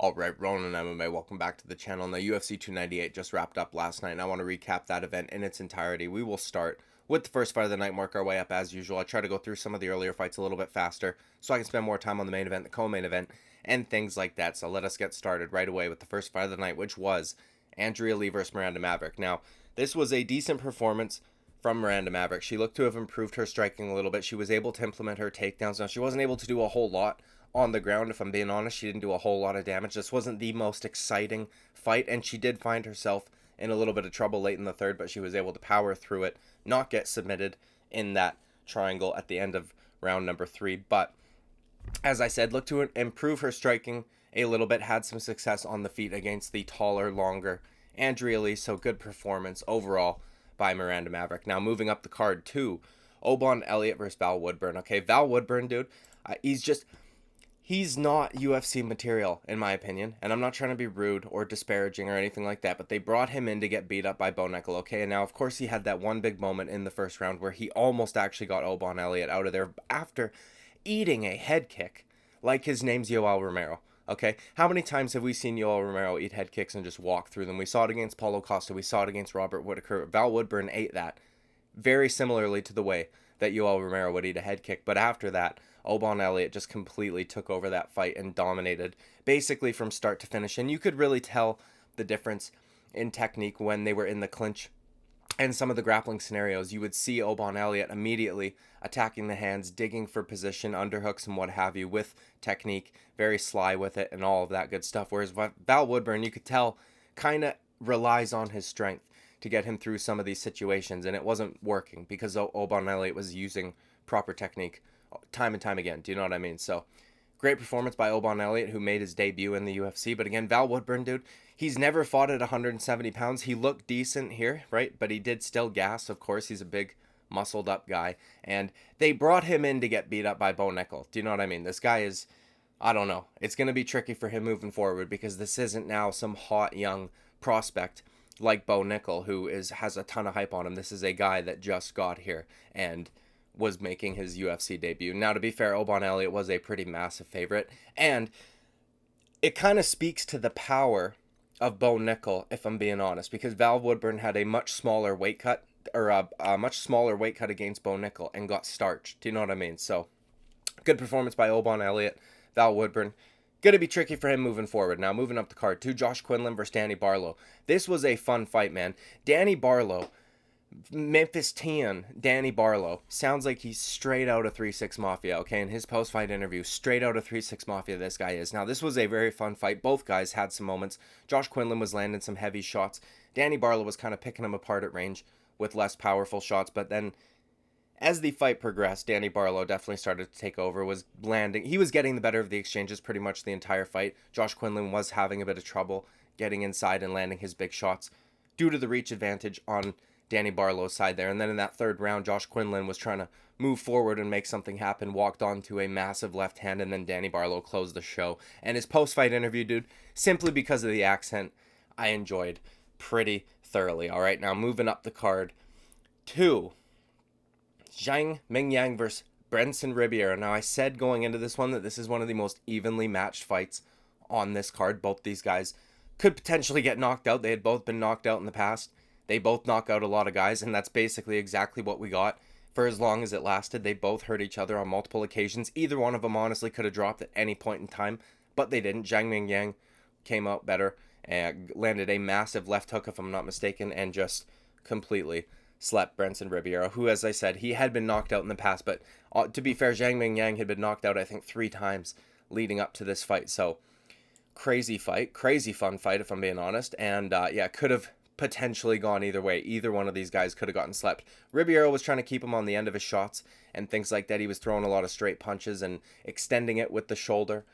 Alright, Ronan MMA, welcome back to the channel. Now, UFC 298 just wrapped up last night, and I want to recap that event in its entirety. We will start with the first fight of the night, work our way up as usual. I try to go through some of the earlier fights a little bit faster, so I can spend more time on the main event, the co-main event, and things like that. So let us get started right away with the first fight of the night, which was Andrea Lee versus Miranda Maverick. Now, this was a decent performance from Miranda Maverick. She looked to have improved her striking a little bit. She was able to implement her takedowns. Now, she wasn't able to do a whole lot on the ground, if I'm being honest. She didn't do a whole lot of damage. This wasn't the most exciting fight, and she did find herself in a little bit of trouble late in the third, but she was able to power through it, not get submitted in that triangle at the end of round number 3. But as I said, looked to improve her striking a little bit, had some success on the feet against the taller, longer Andrea Lee. So good performance overall by Miranda Maverick. Now moving up the card to ELLIOT versus Val Woodburn. Okay, Val Woodburn, dude, he's not UFC material, in my opinion, and I'm not trying to be rude or disparaging or anything like that, but they brought him in to get beat up by Bo Nickel, okay? And now, of course, he had that one big moment in the first round where he almost actually got ELLIOT out of there after eating a head kick like his name's Yoel Romero, okay? How many times have we seen Yoel Romero eat head kicks and just walk through them? We saw it against Paulo Costa. We saw it against Robert Whittaker. Val Woodburn ate that very similarly to the way that Yoel Romero would eat a head kick, but after that, ELLIOT just completely took over that fight and dominated basically from start to finish. And you could really tell the difference in technique when they were in the clinch and some of the grappling scenarios. You would see ELLIOT immediately attacking the hands, digging for position, underhooks and what have you with technique, very sly with it and all of that good stuff. Whereas Val Woodburn, you could tell, kind of relies on his strength to get him through some of these situations, and it wasn't working because ELLIOT was using proper technique time and time again. Do you know what I mean? So great performance by ELLIOT, who made his debut in the UFC. But again, Val Woodburn, dude, he's never fought at 170 pounds. He looked decent here, right? But he did still gas. Of course, he's a big muscled up guy, and they brought him in to get beat up by Bo Nickel. Do you know what I mean? This guy is, I don't know, it's going to be tricky for him moving forward because this isn't now some hot young prospect like Bo Nickel, who has a ton of hype on him. This is a guy that just got here and was making his UFC debut. Now, to be fair, ELLIOT was a pretty massive favorite, and it kind of speaks to the power of Bo Nickel, if I'm being honest, because Val Woodburn had a much smaller weight cut, or a much smaller weight cut against Bo Nickel and got starched. Do you know what I mean? So, good performance by ELLIOT. Val Woodburn, going to be tricky for him moving forward. Now, moving up the card to Josh Quinlan versus Danny Barlow. This was a fun fight, man. Danny Barlow, Memphis Tan, Danny Barlow, sounds like he's straight out of 3-6 Mafia, okay? In his post-fight interview, straight out of 3-6 Mafia, this guy is. Now, this was a very fun fight. Both guys had some moments. Josh Quinlan was landing some heavy shots. Danny Barlow was kind of picking him apart at range with less powerful shots, but then as the fight progressed, Danny Barlow definitely started to take over, was landing. He was getting the better of the exchanges pretty much the entire fight. Josh Quinlan was having a bit of trouble getting inside and landing his big shots due to the reach advantage on Danny Barlow's side there. And then in that third round, Josh Quinlan was trying to move forward and make something happen, walked onto a massive left hand, and then Danny Barlow closed the show. And his post-fight interview, dude, simply because of the accent, I enjoyed pretty thoroughly. All right, now moving up the card to Zhang Mingyang versus Brenson Ribiero. Now, I said going into this one that this is one of the most evenly matched fights on this card. Both these guys could potentially get knocked out. They had both been knocked out in the past. They both knock out a lot of guys, and that's basically exactly what we got for as long as it lasted. They both hurt each other on multiple occasions. Either one of them honestly could have dropped at any point in time, but they didn't. Zhang Mingyang came out better and landed a massive left hook, if I'm not mistaken, and just completely slept Brenson Ribiero, who, as I said, he had been knocked out in the past, but to be fair, Zhang Mingyang had been knocked out, I think, 3 times leading up to this fight. So, crazy fight, crazy fun fight, if I'm being honest, and yeah, could have potentially gone either way. Either one of these guys could have gotten slept. Ribiero was trying to keep him on the end of his shots and things like that. He was throwing a lot of straight punches and extending it with the shoulder,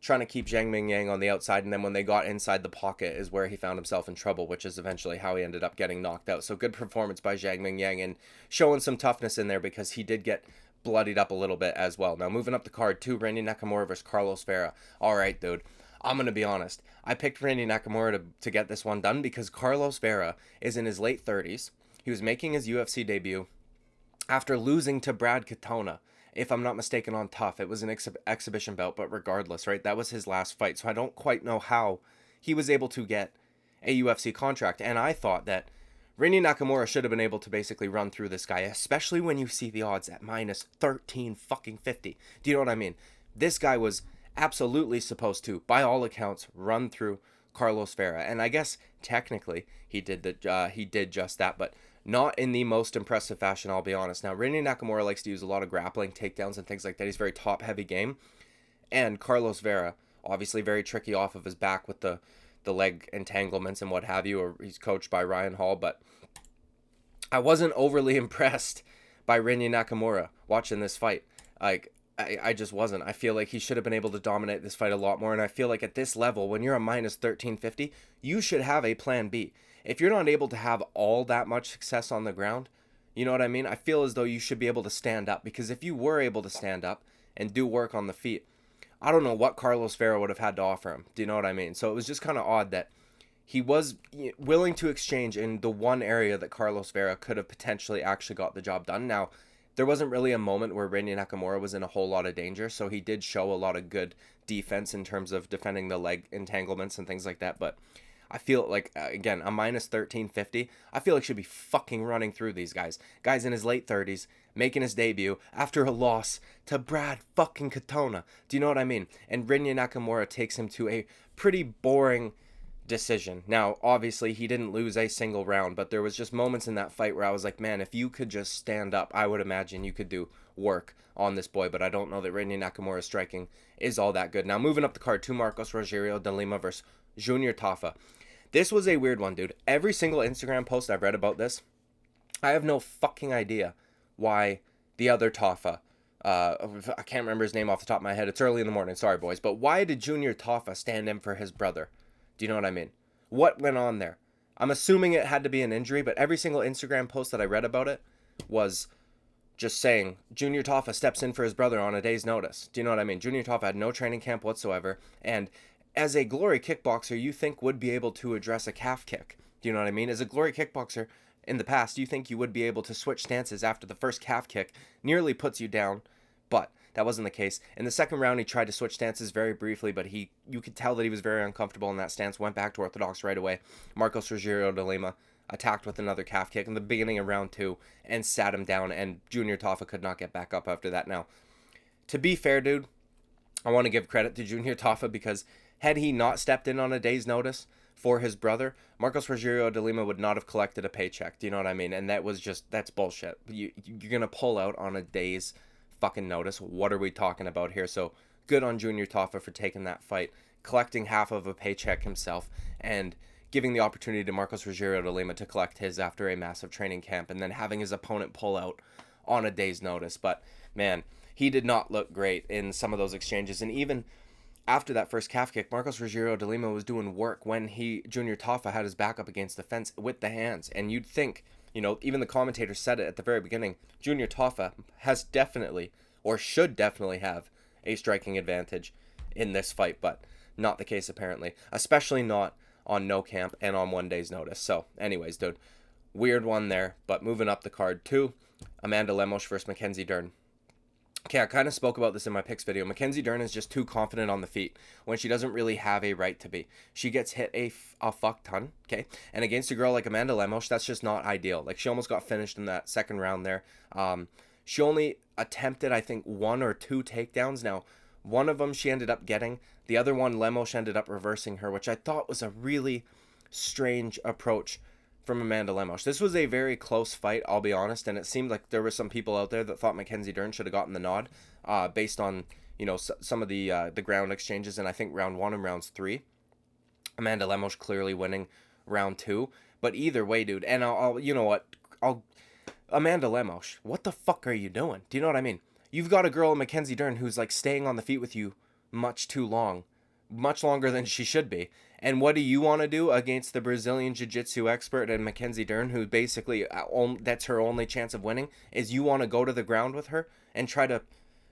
trying to keep Zhang Mingyang on the outside, and then when they got inside the pocket is where he found himself in trouble, which is eventually how he ended up getting knocked out. So good performance by Zhang Mingyang and showing some toughness in there because he did get bloodied up a little bit as well. Now moving up the card to Randy Nakamura versus Carlos Vera. All right, dude. I'm going to be honest. I picked Randy Nakamura to get this one done because Carlos Vera is in his late 30s. He was making his UFC debut after losing to Brad Katona if I'm not mistaken, on Tough. It was an exhibition bout, but regardless, right? That was his last fight. So I don't quite know how he was able to get a UFC contract. And I thought that Rinya Nakamura should have been able to basically run through this guy, especially when you see the odds at minus 13 fucking 50. Do you know what I mean? This guy was absolutely supposed to, by all accounts, run through Carlos Vera. And I guess technically he did just that, but not in the most impressive fashion, I'll be honest. Now, Rinya Nakamura likes to use a lot of grappling, takedowns, and things like that. He's very top-heavy game. And Carlos Vera, obviously very tricky off of his back with the leg entanglements and what have you, or he's coached by Ryan Hall, but I wasn't overly impressed by Rinya Nakamura watching this fight. Like, I just wasn't. I feel like he should have been able to dominate this fight a lot more, and I feel like at this level, when you're a minus 1350, you should have a plan B. If you're not able to have all that much success on the ground, you know what I mean? I feel as though you should be able to stand up, because if you were able to stand up and do work on the feet, I don't know what Carlos Vera would have had to offer him. Do you know what I mean? So it was just kind of odd that he was willing to exchange in the one area that Carlos Vera could have potentially actually got the job done. Now, there wasn't really a moment where Rinya Nakamura was in a whole lot of danger, so he did show a lot of good defense in terms of defending the leg entanglements and things like that, but I feel like, again, a minus 1350, I feel like should be fucking running through these guys. Guys in his late 30s, making his debut after a loss to Brad fucking Katona. Do you know what I mean? And Rinya Nakamura takes him to a pretty boring decision. Now, obviously, he didn't lose a single round, but there was just moments in that fight where I was like, man, if you could just stand up, I would imagine you could do work on this boy, but I don't know that Rinya Nakamura's striking is all that good. Now, moving up the card, to Marcos Rogerio de Lima versus Junior TAFA. This was a weird one, dude. Every single Instagram post I've read about this, I have no fucking idea why the other TAFA, I can't remember his name off the top of my head. It's early in the morning. Sorry, boys. But why did Junior TAFA stand in for his brother? Do you know what I mean? What went on there? I'm assuming it had to be an injury, but every single Instagram post that I read about it was just saying Junior TAFA steps in for his brother on a day's notice. Do you know what I mean? Junior TAFA had no training camp whatsoever, and as a glory kickboxer, you think would be able to address a calf kick. Do you know what I mean? As a glory kickboxer in the past, you think you would be able to switch stances after the first calf kick nearly puts you down, but that wasn't the case. In the second round, he tried to switch stances very briefly, but you could tell that he was very uncomfortable in that stance, went back to orthodox right away. Marcos Rogerio de Lima attacked with another calf kick in the beginning of round 2 and sat him down, and Junior TAFA could not get back up after that. Now, to be fair, dude, I want to give credit to Junior TAFA, because had he not stepped in on a day's notice for his brother, Marcos Rogerio de Lima would not have collected a paycheck. Do you know what I mean? And that was just, that's bullshit. You're going to pull out on a day's fucking notice. What are we talking about here? So good on Junior TAFA for taking that fight, collecting half of a paycheck himself, and giving the opportunity to Marcos Rogerio de Lima to collect his after a massive training camp, and then having his opponent pull out on a day's notice. But man, he did not look great in some of those exchanges. And even after that first calf kick, Marcos Rogerio de Lima was doing work when Junior TAFA had his back up against the fence with the hands. And you'd think, you know, even the commentator said it at the very beginning, Junior TAFA has definitely, or should definitely have, a striking advantage in this fight, but not the case apparently, especially not on no camp and on 1 day's notice. So anyways, dude, weird one there. But moving up the card to Amanda Lemos versus Mackenzie Dern. Okay, I kind of spoke about this in my picks video. Mackenzie Dern is just too confident on the feet when she doesn't really have a right to be. She gets hit a fuck ton, okay? And against a girl like Amanda Lemos, that's just not ideal. Like, she almost got finished in that second round there. She only attempted, I think, 1 or 2 takedowns. Now, one of them she ended up getting. The other one, Lemos ended up reversing her, which I thought was a really strange approach from Amanda Lemos. This was a very close fight, I'll be honest, and it seemed like there were some people out there that thought Mackenzie Dern should have gotten the nod based on, you know, some of the ground exchanges, and I think round 1 and rounds 3. Amanda Lemos clearly winning round 2, but either way, dude, and I'll you know what, Amanda Lemos, what the fuck are you doing? Do you know what I mean? You've got a girl, Mackenzie Dern, who's like staying on the feet with you much too long, much longer than she should be. And what do you want to do against the Brazilian Jiu-Jitsu expert and Mackenzie Dern, who basically, that's her only chance of winning, is you want to go to the ground with her and try to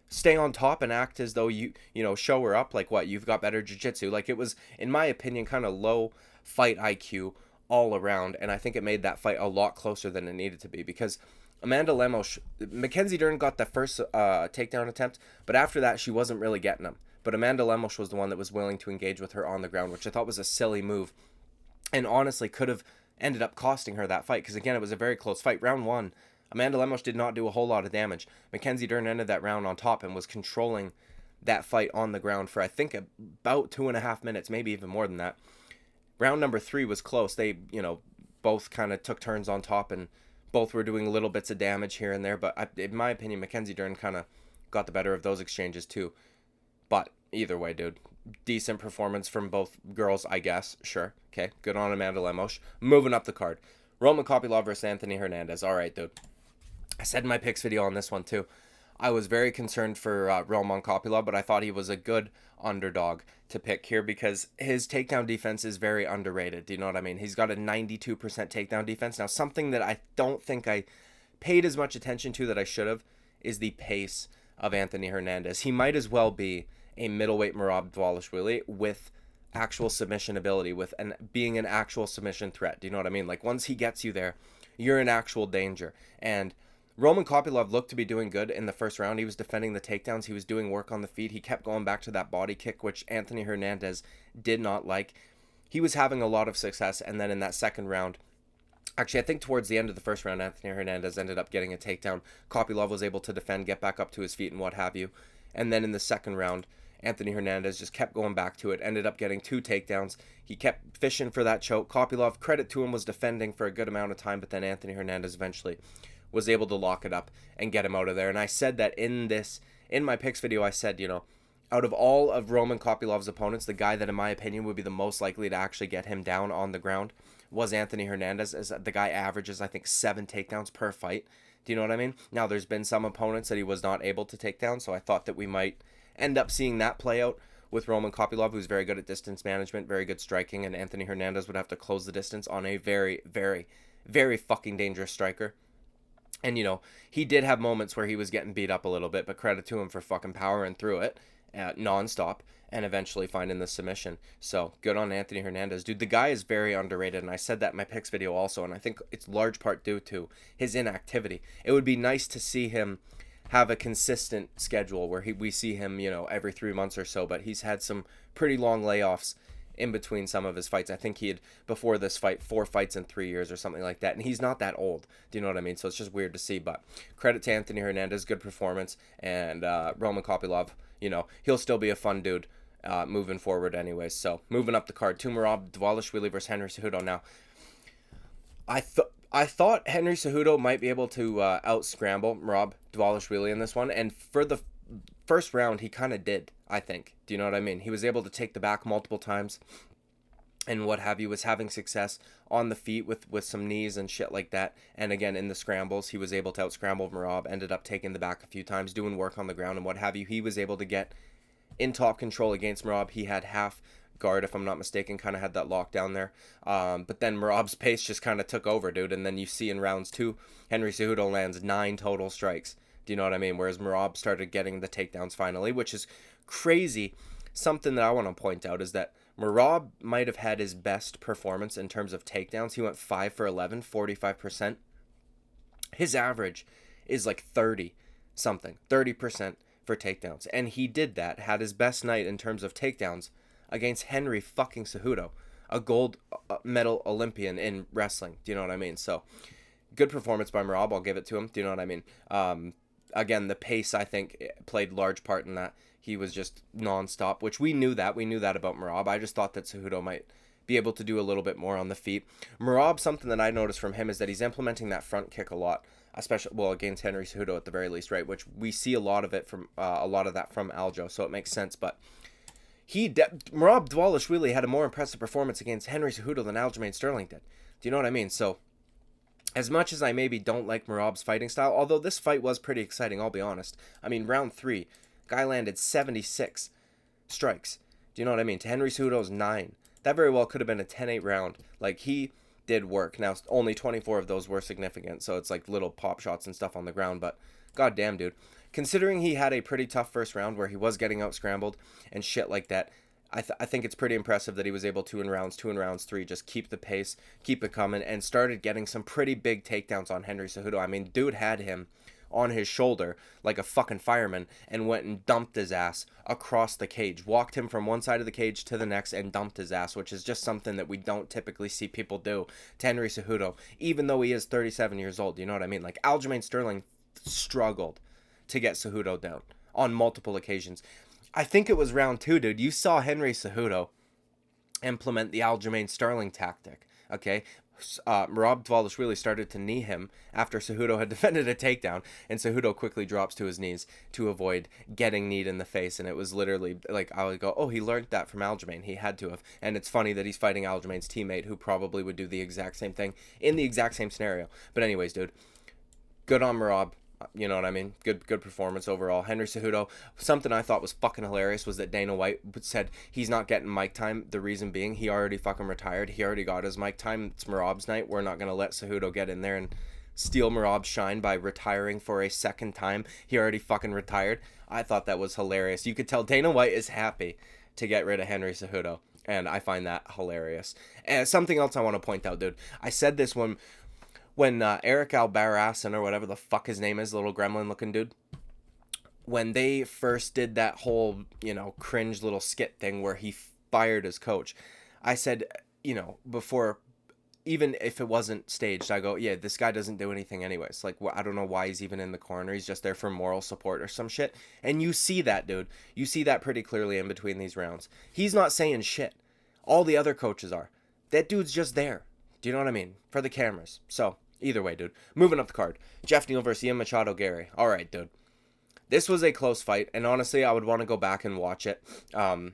stay on top and act as though you know, show her up like, what, you've got better Jiu-Jitsu. Like, it was, in my opinion, kind of low fight IQ all around, and I think it made that fight a lot closer than it needed to be, because Amanda Lemos, Mackenzie Dern got the first takedown attempt, but after that she wasn't really getting them. But Amanda Lemos was the one that was willing to engage with her on the ground, which I thought was a silly move, and honestly could have ended up costing her that fight, because again, it was a very close fight. Round one, Amanda Lemos did not do a whole lot of damage. Mackenzie Dern ended that round on top and was controlling that fight on the ground for I think about 2.5 minutes, maybe even more than that. Round number 3 was close. They, both kind of took turns on top, and both were doing little bits of damage here and there, but in my opinion, Mackenzie Dern kind of got the better of those exchanges too. But either way, dude, decent performance from both girls, I guess. Sure. Okay, good on Amanda Lemos. Moving up the card. Roman Kopylov versus Anthony Hernandez. All right, dude. I said in my picks video on this one too, I was very concerned for Roman Kopylov, but I thought he was a good underdog to pick here because his takedown defense is very underrated. Do you know what I mean? He's got a 92% takedown defense. Now, something that I don't think I paid as much attention to that I should have is the pace of Anthony Hernandez. He might as well be a middleweight Merab Dvalishvili with actual submission ability, with being an actual submission threat. Do you know what I mean? Like, once he gets you there, you're in actual danger. And Roman Kopylov looked to be doing good in the first round. He was defending the takedowns. He was doing work on the feet. He kept going back to that body kick, which Anthony Hernandez did not like. He was having a lot of success. And then in that second round, actually, I think towards the end of the first round, Anthony Hernandez ended up getting a takedown. Kopylov was able to defend, get back up to his feet and what have you. And then in the second round, Anthony Hernandez just kept going back to it, ended up getting 2 takedowns. He kept fishing for that choke. Kopylov, credit to him, was defending for a good amount of time, but then Anthony Hernandez eventually was able to lock it up and get him out of there. And I said that in my picks video, I said, out of all of Roman Kopylov's opponents, the guy that in my opinion would be the most likely to actually get him down on the ground was Anthony Hernandez, as the guy averages, I think, 7 takedowns per fight. Do you know what I mean? Now, there's been some opponents that he was not able to take down, so I thought that we might end up seeing that play out with Roman Kopylov, who's very good at distance management, very good striking, and Anthony Hernandez would have to close the distance on a very, very, very fucking dangerous striker. And, he did have moments where he was getting beat up a little bit, but credit to him for fucking powering through it nonstop and eventually finding the submission. So, good on Anthony Hernandez. Dude, the guy is very underrated, and I said that in my picks video also, and I think it's large part due to his inactivity. It would be nice to see him have a consistent schedule where we see him, every 3 months or so, but he's had some pretty long layoffs in between some of his fights. I think he had, before this fight, 4 fights in 3 years or something like that, and he's not that old. Do you know what I mean? So it's just weird to see, but credit to Anthony Hernandez, good performance, and Roman Kopylov, he'll still be a fun dude moving forward anyways. So moving up the card, Merab Dvalishvili versus Henry Cejudo. Now, I thought Henry Cejudo might be able to out-scramble Merab Dvalishvili in this one, and for the first round, he kind of did, I think. Do you know what I mean? He was able to take the back multiple times and what have you, was having success on the feet with some knees and shit like that. And again, in the scrambles, he was able to out-scramble Merab, ended up taking the back a few times, doing work on the ground and what have you. He was able to get in top control against Merab. He had half guard, if I'm not mistaken, kind of had that lockdown there. But then Merab's pace just kind of took over, dude. And then you see in rounds 2, Henry Cejudo lands 9 total strikes. Do you know what I mean? Whereas Merab started getting the takedowns finally, which is crazy. Something that I want to point out is that Merab might have had his best performance in terms of takedowns. He went 5 for 11, 45%. His average is like 30 something, 30% for takedowns. And he did that, had his best night in terms of takedowns against Henry fucking Cejudo, a gold medal Olympian in wrestling. Do you know what I mean? So, good performance by Merab. I'll give it to him. Do you know what I mean? Again, the pace, I think, played large part in that. He was just nonstop, which we knew that. We knew that about Merab. I just thought that Cejudo might be able to do a little bit more on the feet. Merab, something that I noticed from him is that he's implementing that front kick a lot, especially, well, against Henry Cejudo at the very least, right? Which we see a lot of it from, a lot of that from Aljo, so it makes sense. But Merab Dvalishvili had a more impressive performance against Henry Cejudo than Aljamain Sterling did. Do you know what I mean? So, as much as I maybe don't like Merab's fighting style, although this fight was pretty exciting, I'll be honest. I mean, round 3, guy landed 76 strikes. Do you know what I mean? To Henry Cejudo's 9. That very well could have been a 10-8 round. Like, he did work. Now, only 24 of those were significant, so it's like little pop shots and stuff on the ground, but goddamn, dude. Considering he had a pretty tough first round where he was getting out scrambled and shit like that, I think it's pretty impressive that he was able to, in rounds 2 and rounds 3, just keep the pace, keep it coming, and started getting some pretty big takedowns on Henry Cejudo. I mean, dude had him on his shoulder like a fucking fireman and went and dumped his ass across the cage, walked him from one side of the cage to the next and dumped his ass, which is just something that we don't typically see people do to Henry Cejudo, even though he is 37 years old. You know what I mean? Like, Aljamain Sterling struggled to get Cejudo down on multiple occasions. I think it was round 2, dude. You saw Henry Cejudo implement the Aljamain Sterling tactic, okay? Merab Dvalishvili started to knee him after Cejudo had defended a takedown, and Cejudo quickly drops to his knees to avoid getting kneed in the face, and it was literally, like, I would go, oh, he learned that from Aljamain. He had to have. And it's funny that he's fighting Aljamain's teammate, who probably would do the exact same thing in the exact same scenario. But anyways, dude, good on Merab. You know what I mean? Good performance overall. Henry Cejudo, something I thought was fucking hilarious was that Dana White said he's not getting mic time. The reason being, he already fucking retired. He already got his mic time. It's Merab's night. We're not going to let Cejudo get in there and steal Merab's shine by retiring for a second time. He already fucking retired. I thought that was hilarious. You could tell Dana White is happy to get rid of Henry Cejudo, and I find that hilarious. And something else I want to point out, dude. I said this when Eric Albarracin, or whatever the fuck his name is, little gremlin looking dude, when they first did that whole, you know, cringe little skit thing where he fired his coach, I said, you know, before, even if it wasn't staged, I go, yeah, this guy doesn't do anything anyways. Like, I don't know why he's even in the corner. He's just there for moral support or some shit. And you see that, dude. You see that pretty clearly in between these rounds. He's not saying shit. All the other coaches are. That dude's just there. Do you know what I mean? For the cameras. So, either way, dude. Moving up the card. Jeff Neal versus Ian Machado Gary. All right, dude. This was a close fight, and honestly, I would want to go back and watch it and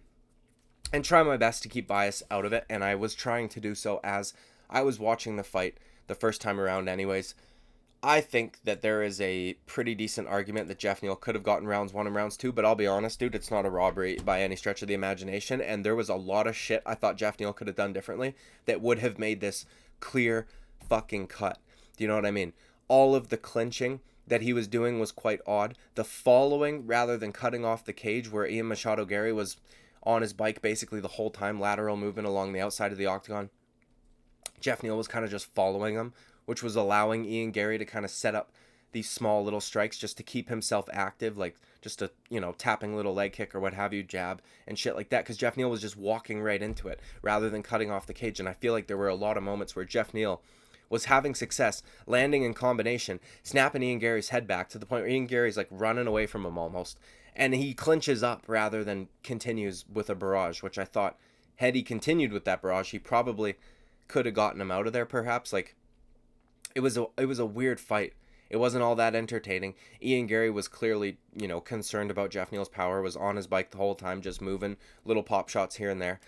try my best to keep bias out of it, and I was trying to do so as I was watching the fight the first time around anyways. I think that there is a pretty decent argument that Jeff Neal could have gotten rounds 1 and rounds 2, but I'll be honest, dude, it's not a robbery by any stretch of the imagination, and there was a lot of shit I thought Jeff Neal could have done differently that would have made this clear fucking cut. Do you know what I mean? All of the clinching that he was doing was quite odd. The following, rather than cutting off the cage, where Ian Machado Gary was on his bike basically the whole time, lateral movement along the outside of the octagon, Jeff Neal was kind of just following him, which was allowing Ian Gary to kind of set up these small little strikes just to keep himself active, like just a, you know, tapping little leg kick or what have you, jab and shit like that, because Jeff Neal was just walking right into it rather than cutting off the cage. And I feel like there were a lot of moments where Jeff Neal was having success landing in combination, snapping Ian Gary's head back to the point where Ian Gary's like running away from him almost, and he clinches up rather than continues with a barrage, which I thought, had he continued with that barrage, he probably could have gotten him out of there perhaps. Like, it was a weird fight. It wasn't all that entertaining. Ian Gary was clearly, you know, concerned about Jeff Neal's power, was on his bike the whole time, just moving little pop shots here and there.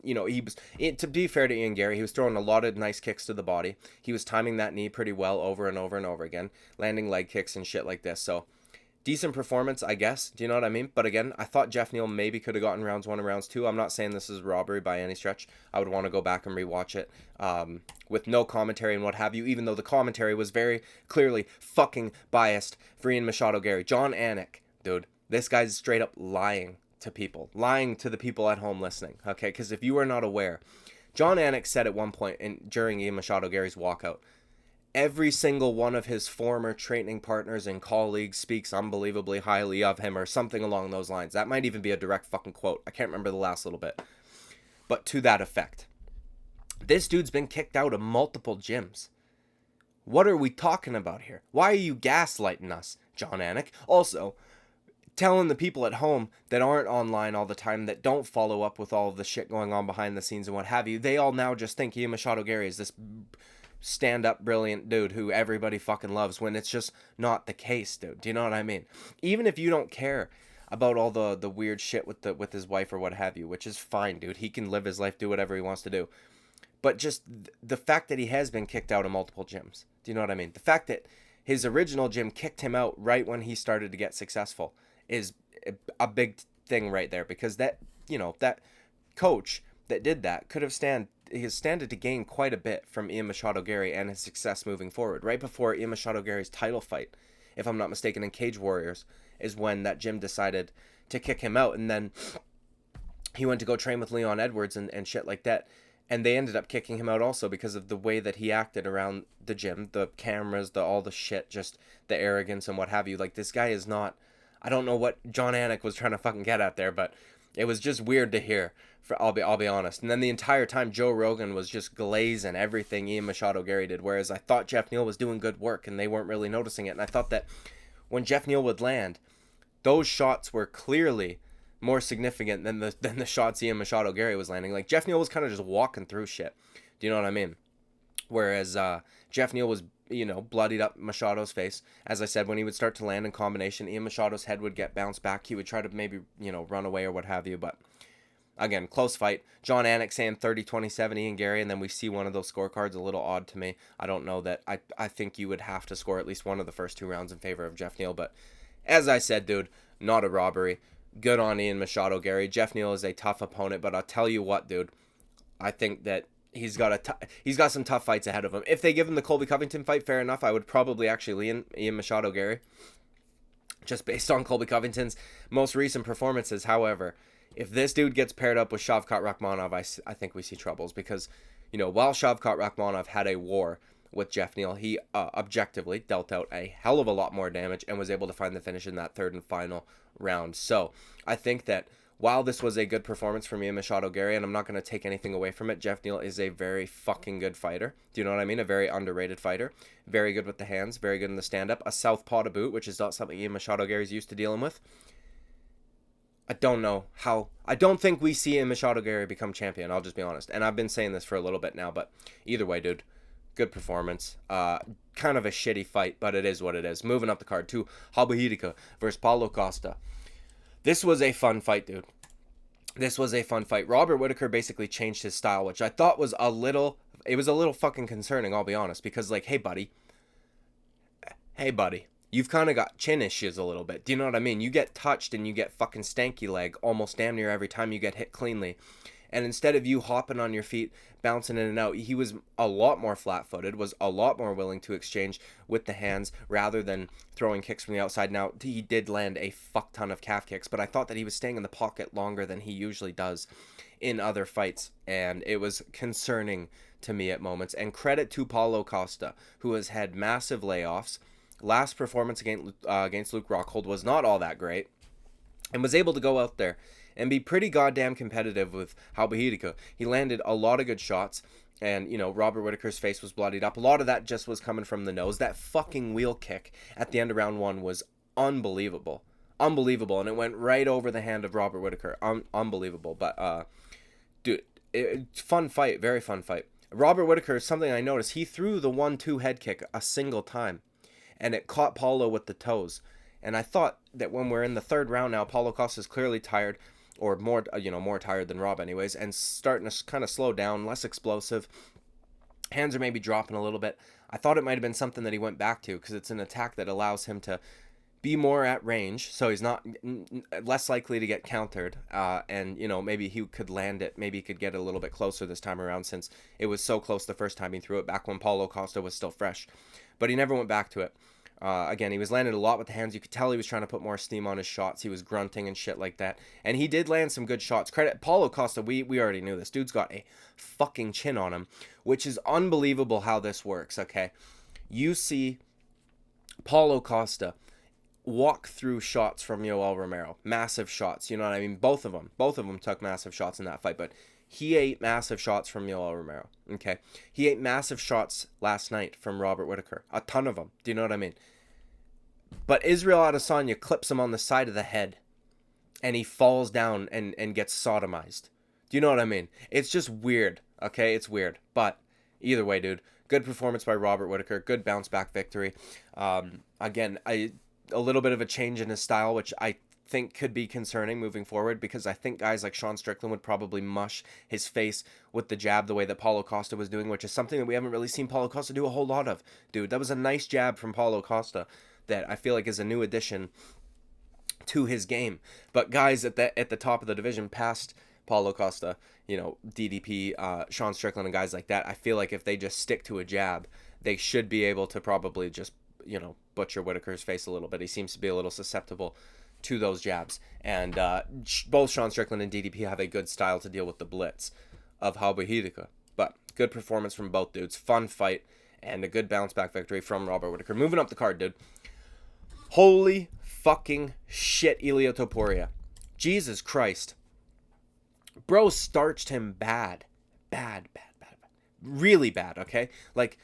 You know, to be fair to Ian Gary, he was throwing a lot of nice kicks to the body. He was timing that knee pretty well over and over and over again, landing leg kicks and shit like this. So, decent performance, I guess. Do you know what I mean? But again, I thought Jeff Neal maybe could have gotten rounds 1 and rounds 2. I'm not saying this is robbery by any stretch. I would want to go back and rewatch it with no commentary and what have you, even though the commentary was very clearly fucking biased for Ian Machado Gary. John Anik, dude, this guy's straight up lying to people, lying to the people at home listening, okay? Because if you are not aware, John Anik said at one point during Ian Machado Gary's walkout, every single one of his former training partners and colleagues speaks unbelievably highly of him, or something along those lines. That might even be a direct fucking quote. I can't remember the last little bit. But to that effect. This dude's been kicked out of multiple gyms. What are we talking about here? Why are you gaslighting us, John Anik? Also, telling the people at home that aren't online all the time, that don't follow up with all of the shit going on behind the scenes and what have you, they all now just think Ian Machado Gary is this stand-up brilliant dude who everybody fucking loves, when it's just not the case, dude. Do you know what I mean? Even if you don't care about all the weird shit with his wife or what have you, which is fine, dude. He can live his life, do whatever he wants to do. But just the fact that he has been kicked out of multiple gyms. Do you know what I mean? The fact that his original gym kicked him out right when he started to get successful is a big thing right there, because that, you know, that coach that did that could have standed to gain quite a bit from Ian Machado Gary and his success moving forward. Right before Ian Machado Gary's title fight, if I'm not mistaken, in Cage Warriors, is when that gym decided to kick him out. And then he went to go train with Leon Edwards and shit like that. And they ended up kicking him out also because of the way that he acted around the gym, the cameras, all the shit, just the arrogance and what have you. Like, this guy is not, I don't know what John Anik was trying to fucking get at there, but it was just weird to hear. I'll be honest. And then the entire time, Joe Rogan was just glazing everything Ian Machado Gary did, whereas I thought Jeff Neal was doing good work and they weren't really noticing it. And I thought that when Jeff Neal would land, those shots were clearly more significant than the shots Ian Machado Gary was landing. Like, Jeff Neal was kind of just walking through shit. Do you know what I mean? Whereas Jeff Neal was, bloodied up Machado's face. As I said, when he would start to land in combination, Ian Machado's head would get bounced back. He would try to maybe, run away or what have you. But again, close fight. John Anik saying 30-27 Ian Gary, and then we see one of those scorecards. A little odd to me. I don't know that. I think you would have to score at least one of the first 2 rounds in favor of Jeff Neal. But as I said, dude, not a robbery. Good on Ian Machado Gary. Jeff Neal is a tough opponent, but I'll tell you what, dude. I think that he's got some tough fights ahead of him. If they give him the Colby Covington fight, fair enough. I would probably actually lean Ian Machado Gary, just based on Colby Covington's most recent performances. However, if this dude gets paired up with Shavkat Rakhmonov, I think we see troubles because, while Shavkat Rakhmonov had a war with Jeff Neal, he objectively dealt out a hell of a lot more damage and was able to find the finish in that 3rd and final round. So I think that while this was a good performance for me and Machado Gary, and I'm not going to take anything away from it, Jeff Neal is a very fucking good fighter. Do you know what I mean? A very underrated fighter. Very good with the hands, very good in the stand-up. A southpaw to boot, which is not something Ian Machado Gary's used to dealing with. I don't think we see Ian Machado Gary become champion, I'll just be honest. And I've been saying this for a little bit now, but either way, dude, good performance. Kind of a shitty fight, but it is what it is. Moving up the card to HERNANDEZ versus Paulo Costa. This was a fun fight, dude. This was a fun fight. Robert Whittaker basically changed his style, which I thought was a little fucking concerning, I'll be honest, because, like, hey buddy, you've kind of got chin issues a little bit. Do you know what I mean? You get touched and you get fucking stanky leg almost damn near every time you get hit cleanly. And instead of you hopping on your feet, bouncing in and out, he was a lot more flat-footed, was a lot more willing to exchange with the hands rather than throwing kicks from the outside. Now, he did land a fuck ton of calf kicks, but I thought that he was staying in the pocket longer than he usually does in other fights, and it was concerning to me at moments. And credit to Paulo Costa, who has had massive layoffs. Last performance against Luke Rockhold was not all that great, and was able to go out there and be pretty goddamn competitive with HERNANDEZ. He landed a lot of good shots, and, Robert Whittaker's face was bloodied up. A lot of that just was coming from the nose. That fucking wheel kick at the end of round 1 was unbelievable. Unbelievable, and it went right over the hand of Robert Whittaker. Unbelievable, but, dude, fun fight, very fun fight. Robert Whittaker, something I noticed, he threw the 1-2 head kick a single time, and it caught Paulo with the toes. And I thought that when we're in the 3rd round now, Paulo Costa's clearly tired, or more tired than Rob anyways, and starting to kind of slow down, less explosive. Hands are maybe dropping a little bit. I thought it might have been something that he went back to, because it's an attack that allows him to be more at range, so he's not less likely to get countered, and maybe he could land it, maybe he could get it a little bit closer this time around, since it was so close the first time he threw it back when Paulo Costa was still fresh. But he never went back to it. Again, he was landing a lot with the hands. You could tell he was trying to put more steam on his shots. He was grunting and shit like that. And he did land some good shots. Credit Paulo Costa, we already knew this. Dude's got a fucking chin on him, which is unbelievable how this works, okay? You see Paulo Costa walk through shots from Yoel Romero. Massive shots, you know what I mean? Both of them took massive shots in that fight, but he ate massive shots from Yoel Romero, okay? He ate massive shots last night from Robert Whittaker. A ton of them. Do you know what I mean? But Israel Adesanya clips him on the side of the head, and he falls down and gets sodomized. Do you know what I mean? It's just weird, okay? It's weird. But either way, dude, good performance by Robert Whittaker. Good bounce-back victory. Again, a little bit of a change in his style, which I think could be concerning moving forward, because I think guys like Sean Strickland would probably mush his face with the jab the way that Paulo Costa was doing, which is something that we haven't really seen Paulo Costa do a whole lot of. Dude, that was a nice jab from Paulo Costa that I feel like is a new addition to his game. But guys at the top of the division past Paulo Costa, DDP, Sean Strickland and guys like that, I feel like if they just stick to a jab, they should be able to probably just, butcher Whittaker's face a little bit. He seems to be a little susceptible to those jabs. And both Sean Strickland and DDP have a good style to deal with the blitz of WHITTAKER. But good performance from both dudes. Fun fight. And a good bounce back victory from Robert Whittaker. Moving up the card, dude. Holy fucking shit, ELLIOT TOPURIA. Jesus Christ. Bro starched him bad. Bad. Really bad, okay? Like,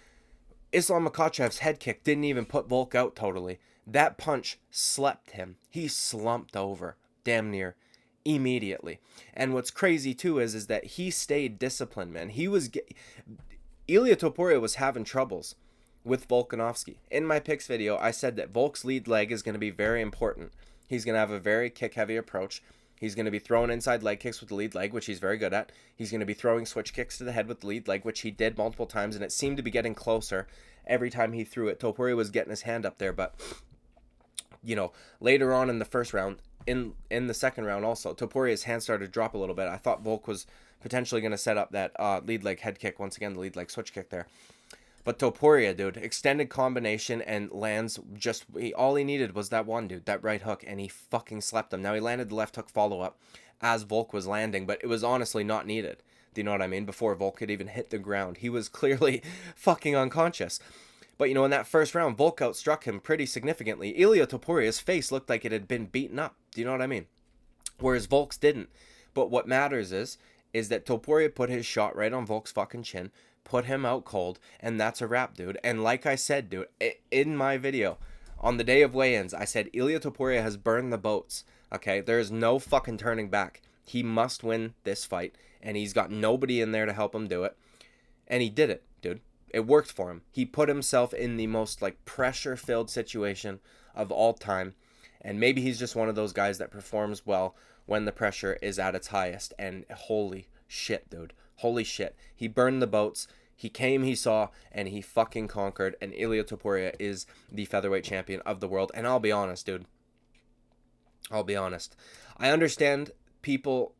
Islam Makhachev's head kick didn't even put Volk out totally. That punch slept him. He slumped over damn near immediately. And what's crazy too is that he stayed disciplined, man. ELLIOT TOPURIA was having troubles with Volkanovski. In my picks video, I said that Volk's lead leg is going to be very important. He's going to have a very kick-heavy approach. He's going to be throwing inside leg kicks with the lead leg, which he's very good at. He's going to be throwing switch kicks to the head with the lead leg, which he did multiple times, and it seemed to be getting closer every time he threw it. Topuria was getting his hand up there, but, you know, later on in the first round, in the second round also, Topuria's hand started to drop a little bit. I thought Volk was potentially going to set up that lead leg head kick, once again, the lead leg switch kick there. But Topuria, dude, extended combination and lands just... all he needed was that one, dude, that right hook, and he fucking slept him. Now, he landed the left hook follow-up as Volk was landing, but it was honestly not needed. Do you know what I mean? Before Volk could even hit the ground. He was clearly fucking unconscious. But, you know, in that first round, Volk outstruck him pretty significantly. ELLIOT TOPURIA's face looked like it had been beaten up. Do you know what I mean? Whereas Volk's didn't. But what matters is that Topuria put his shot right on Volk's fucking chin, put him out cold, and that's a wrap, dude. And like I said, dude, in my video, on the day of weigh-ins, I said ELLIOT TOPURIA has burned the boats, okay? There's no fucking turning back. He must win this fight, and he's got nobody in there to help him do it. And he did it, dude. It worked for him. He put himself in the most, like, pressure-filled situation of all time, and maybe he's just one of those guys that performs well when the pressure is at its highest. And holy shit, dude. Holy shit. He burned the boats. He came, he saw, and he fucking conquered. And ELLIOT TOPURIA is the featherweight champion of the world. And I'll be honest, dude. I'll be honest. I understand people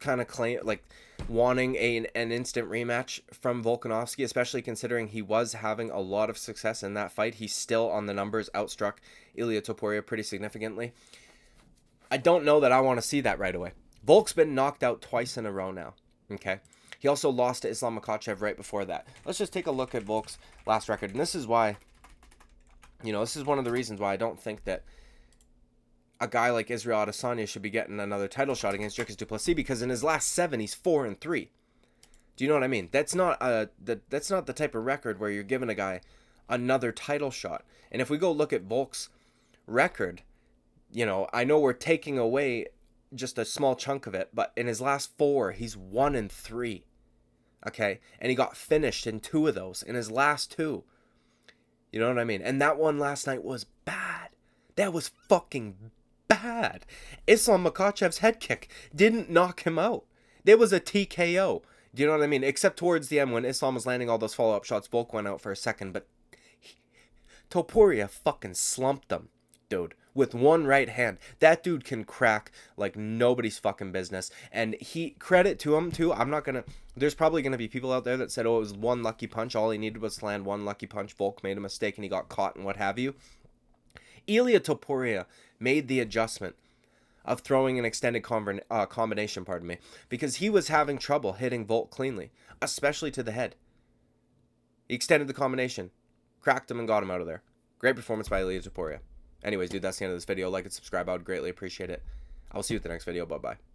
kind of claim, like, wanting an instant rematch from Volkanovski, especially considering he was having a lot of success in that fight. He's still, on the numbers, outstruck ELLIOT TOPURIA pretty significantly. I don't know that I want to see that right away. Volk's been knocked out twice in a row now. Okay. He also lost to Islam Makhachev right before that. Let's just take a look at Volk's last record. And this is why, you know, this is one of the reasons why I don't think that a guy like Israel Adesanya should be getting another title shot against Dricus du Plessis, because in his last 7, he's 4-3. Do you know what I mean? That's not that's not the type of record where you're giving a guy another title shot. And if we go look at Volk's record, you know, I know we're taking away just a small chunk of it, but in his last 4, he's 1-3. Okay? And he got finished in 2 of those, in his last 2. You know what I mean? And that one last night was bad. That was fucking bad. Islam Makhachev's head kick didn't knock him out. There was a TKO. Do you know what I mean? Except towards the end when Islam was landing all those follow-up shots, Volk went out for a second, but Topuria fucking slumped him, dude, with one right hand. That dude can crack like nobody's fucking business. And credit to him too. There's probably gonna be people out there that said, oh, it was one lucky punch. All he needed was to land one lucky punch. Volk made a mistake and he got caught and what have you. ELLIOT TOPURIA made the adjustment of throwing an extended combination, because he was having trouble hitting Volk cleanly, especially to the head. He extended the combination, cracked him, and got him out of there. Great performance by ELLIOT TOPURIA. Anyways, dude, that's the end of this video. Like and subscribe. I would greatly appreciate it. I will see you at the next video. Bye-bye.